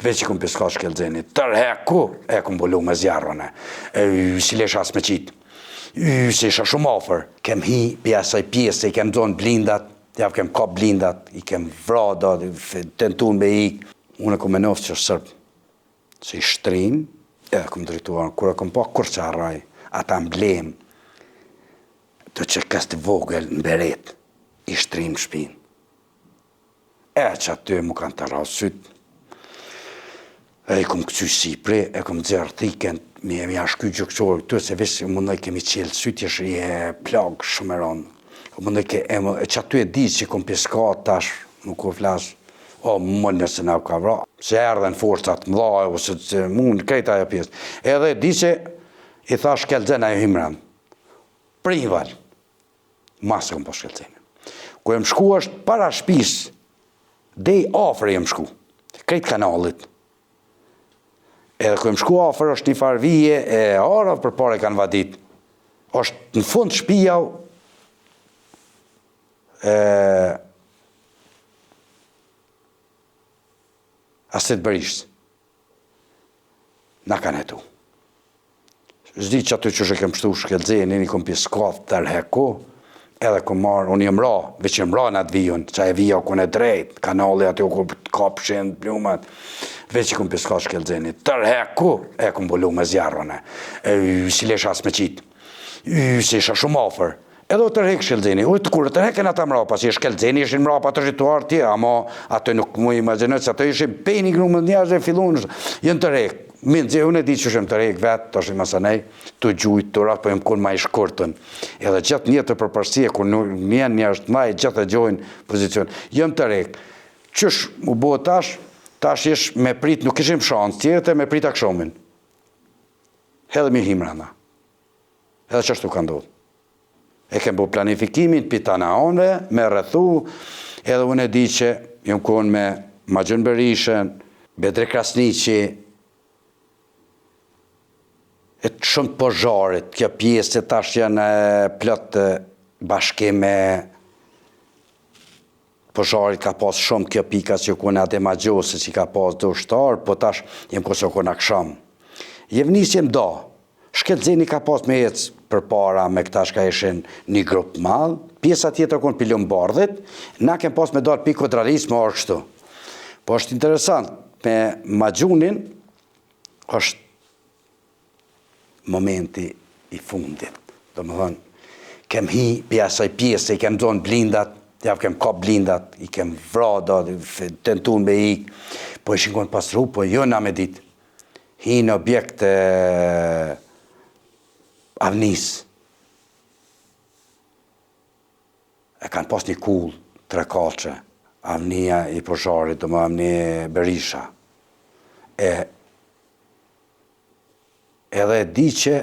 veç i kom piska shkelzeni, tërheku e kom bolu me zjarrone, si lesha as me qitë, si isha shumë afer, kem hi pja asaj pjesë, i kem zonë blindat, ja kem kap blindat, i kem vrada, tentun me ik, unë e kom e nofë që është sërbë, si shtrim, e kom drituar, kur e kom pa kur që arraj, ata emblem, të që kësti vogël në beret, i shtrim shpin. E që aty mu kanë të rrasë sytë, e i kom këcy Sipri, e kom dzerë thiken, mi e mi ashky gjëkqorë këtu, se vishë mundoj kemi qelë sytë, jesh i e plagë shumë e ronë. Mundoj ke, e që aty e di që kom piska tash, nuk o flasë, o më nëse nga ka vra, se erdhen forcat më dha, ose që mund krejta ajo pjesë. Edhe di që i tha shkelzen ajo himran, prival, masë kom po shkelzenin. Ku e më shku është para shpis, dej afer e më shku, krejt kanalit. Edhe ku e më shku afer është një farvije e arav për pare kanë vadit. është në fund shpija Asit Berishës. Na kanë hetu. Zdi që aty që shë kem pështu shkelzeni, një kom piskaf të rheku, edhe kom marë, unë jem ra, veç jem ra në atë vijun, që e vija ku në drejt, kanali aty ku kapshin, plumat, veç i kom piskaf shkelzeni, të rheku, e kom bolu me zjarrone, si lesha as me qitë, si isha shumë afer. Edhe o tërhek shkelzeni, të kur tërheken ata mrapa, si shkelzeni ishin mrapa të rrituar tje, ama atë nuk mu imaginoj, se ato ishin peni grumë të njerëz e fillun, jenë tërhek. Minë, zhe, unë e di që shemë tërhek vetë, të është i masanej, të gjujtë, të ratë, po jem kun ma i shkurtën. Edhe gjatë një të përpërsie, kur njën njerëz të maj, gjatë e gjojnë pozicion. Jem tërhek. Qësh u bo tash ish me prit, nuk ishim shansë tjerët e me prit akshomin. Edhe mi himrana. Edhe qështu ka ndodhë. E kem bu planifikimin për Tanaonve, me rrethu, edhe unë e di që jam konë me Magjën Berishën, Bedre Krasniqi, e të shumë pozharit, kjo pjesë që tash janë plot bashkime, pozharit ka pas shumë kjo pika që kone ade Magjose që ka pas do shtarë, po tash jem këso kone aksham. Jevnis jem da, shkelzeni ka pas me ecë për para me këta shka ishin një grupë madhë, pjesa tjetër konë për Lombardhit, na kem pas me dalë për Kodralis më orë kështu. Po është interesant, me Magjunin është momenti i fundit. Do më thënë, kem hi për asaj pjesë, i kem zonë blindat, ja kem kap blindat, i kem vrada, tentun me ik, po ishin konë pasru, po jo na me dit. Hi në objekt Avnis. E kanë pas një kull, 3 kalqe, Avnia i pozharit, do më Avni Berisha. Edhe di që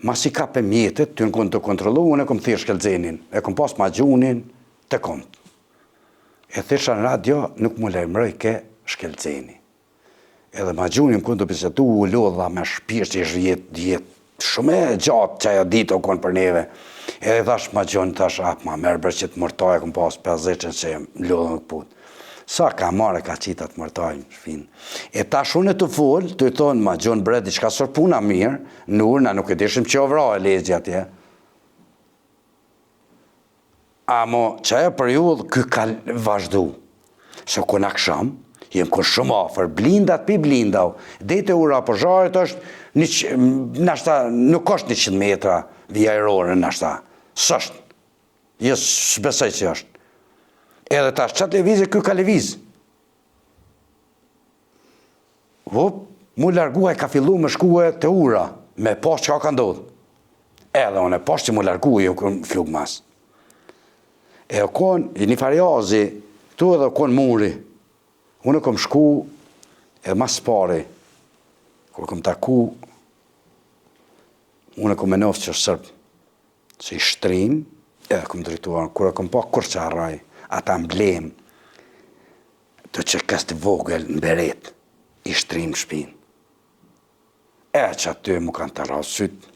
mas i kape mjetet, të në kënë të kontrolu, unë e kom thirë shkelzenin, e kom pas Magjunin të kont. E thirësha në radio, nuk mu lejmëroj ke shkelzeni. Edhe Magjunin më kënë të pisetu, u lodha me shpirë që ishë jetë shumë e gjatë që ajo ditë o konë për neve. Edhe thash Magjon, thash, ma merë bërë që të mërtaj, e kom pas 50 që më lodhën në këput. Sa ka marë, ka qita të mërtaj, shfinë. E tash unë e të folë, të i thonë, Magjon bre, diçka sër puna mirë, në urna nuk e dishim që ovra e lezja atje. Amo, që ajo periudhë, kë ka vazhdu. Se kënë aksham, jem kënë shumë afer, blindat pi blindau. Dete ura pozharit është, nashta, nuk është 100 metra vijajrore, nashta. Sështë. Jesë besoj që është. Edhe tash, qatë levizë, kjo ka levizë. Mu largua e ka fillu me shkue të ura, me pas që ka ndodhë. Edhe unë e pas që mu largua, jo kënë flugë mas. E o konë, një farjazi, tu edhe o konë muri. Unë e kom shku, edhe mas pari, kur kom taku, unë e kom e nofë që është sërbë, që i shtrim, edhe kom drituar, kur e kom pa kur që arraj, ata emblem, të që kësti vogël në beret, i shtrim shpin. E që aty mu kanë të rasyt,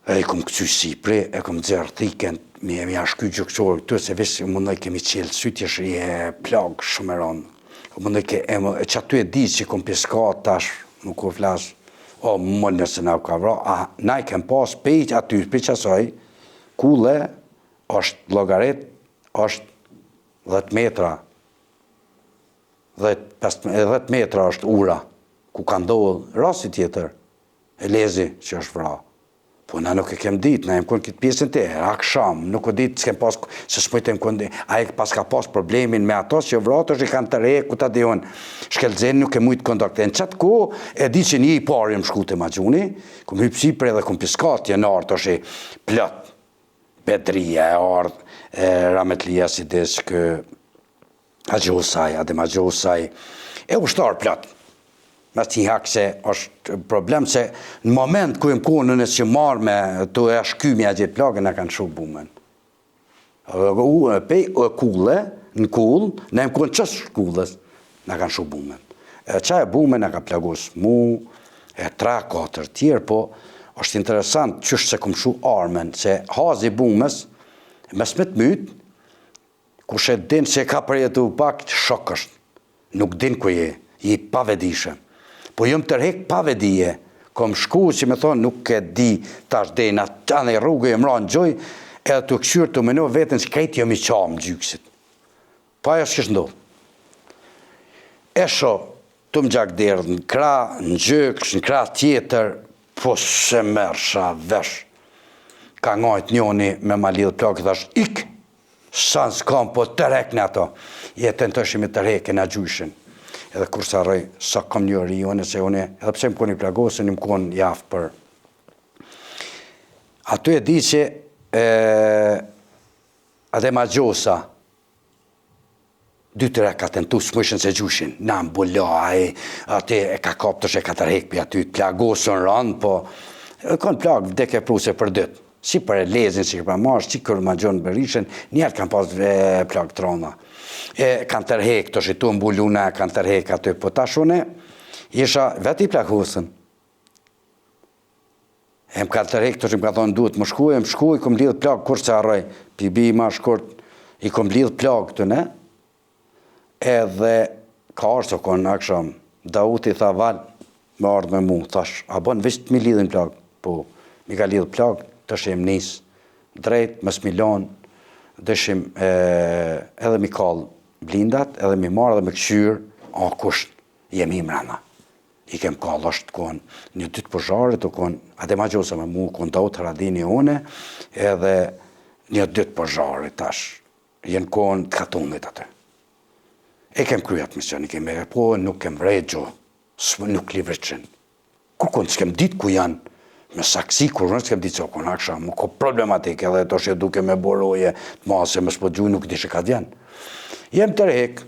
e i kom këcy Sipri, e kom dzerë thiken, mi e mi ashky gjëkqorë këtu, se vishë mundoj kemi qelë syt, jesh i e plagë shumë e ronë. Më ke që aty e di që kom piskat tash, nuk u flas, o më nëse na u ka vra, na i kem pas pejq aty, për qasaj, kulle është logarit, është 10 metra, 10 metra është ura, ku ka ndohë rasti tjetër, e lezi që është vra. Po na nuk e kem ditë, na jem kënë këtë pjesën të aksham, nuk o ditë s'kem pas, se s'pojtem kënë, a e pas ka pas problemin me atos që vratës i kanë të re, ku ta dihon, shkelzen nuk e mujtë kontakte. Në qatë ko, e di që një i pari më shku të magjuni, këm hypsi për edhe këm piskatje në artë është i plët, Bedria e ardhë, Rametlia si disë kë Agjosaj, Adem Agjosaj, e ushtarë plët. Mas t'i hak se është problem se në moment ku jem konën e që marrë me të e shkymi a gjithë plagën e kanë shumë bumen. Pej kulle, në kull, ne jem konë qësë kullës, në kanë shumë bumen. Qa e bumen e ka plagos mu, e 3-4 tjerë, po është interesant qështë se këmë shu armen, se hazi bumës, mes me të mytë, ku shë din që ka përjetu pak, shok është, nuk din ku je, i pavedishëm. Po jëmë tërhek pa vedije, kom shku që me thonë nuk e di tash dena, anë e rrugë e mra në gjoj, edhe të këshyrë të meno vetën që kajtë jëmë i qamë gjyksit. Pa e është kështë ndodhë. Esho, të më gjak derdhë në kra, në gjyks, në kra tjetër, po se mërsha vesh. Ka ngajt njoni me ma lidhë plakë, thash, ikë, sa në s'kam, po tërhek në ato. Jetën të shimi tërhek e në gjyshin. Edhe kur sa rëj, sa kam një rione, se une, edhe pse më koni plagosën, më koni jafë për. Ato e di që Adem Agjosa, 2-3 ka tentu smëshën se gjushin, na më bullaj, ati e ka kaptësh e ka tërhek për aty, plagosën rënë, po, kanë plagë vdek e pruse për dytë. Si për e lezin, si për marsh, si kërë ma gjonë Berishën, njerë kanë pas plagë të rëna. Kanë tërhek, të shitu në bulluna, kanë tërhek aty, po tashune, isha vetë i plagosën. E më kanë tërhek, të shimë ka thonë duhet, më shku, i kom lidhë plagë, kur që arroj, pibi ma shkurt, i kom lidhë plagë të ne, edhe ka arë që konë aksham, Dauti tha val, më ardhë me mu, thash, a bon, visht mi lidhën plagë, po, mi ka lidhë plagë, të shem nisë, drejt, mës Milan, dëshim edhe mi kallë blindat, edhe mi marrë dhe me këshyrë, a kusht, jemi mrena. I kem kallë është konë një 2 përzharit, Adem Agjosa me mu, konë Daut Haradini une, edhe një 2 përzharit tash, jenë konë të katumit atë. E kem kryat mision, i kem e po, nuk kem vrejgjo, nuk li vreqen. Kur konë s'kem ditë ku janë, me saksi, kur në s'kem ditë që konë aksha, më ko problematik, edhe të shë duke me boroje, të masë, me s'po gjuj, nuk di që ka djenë. Jem tërhek,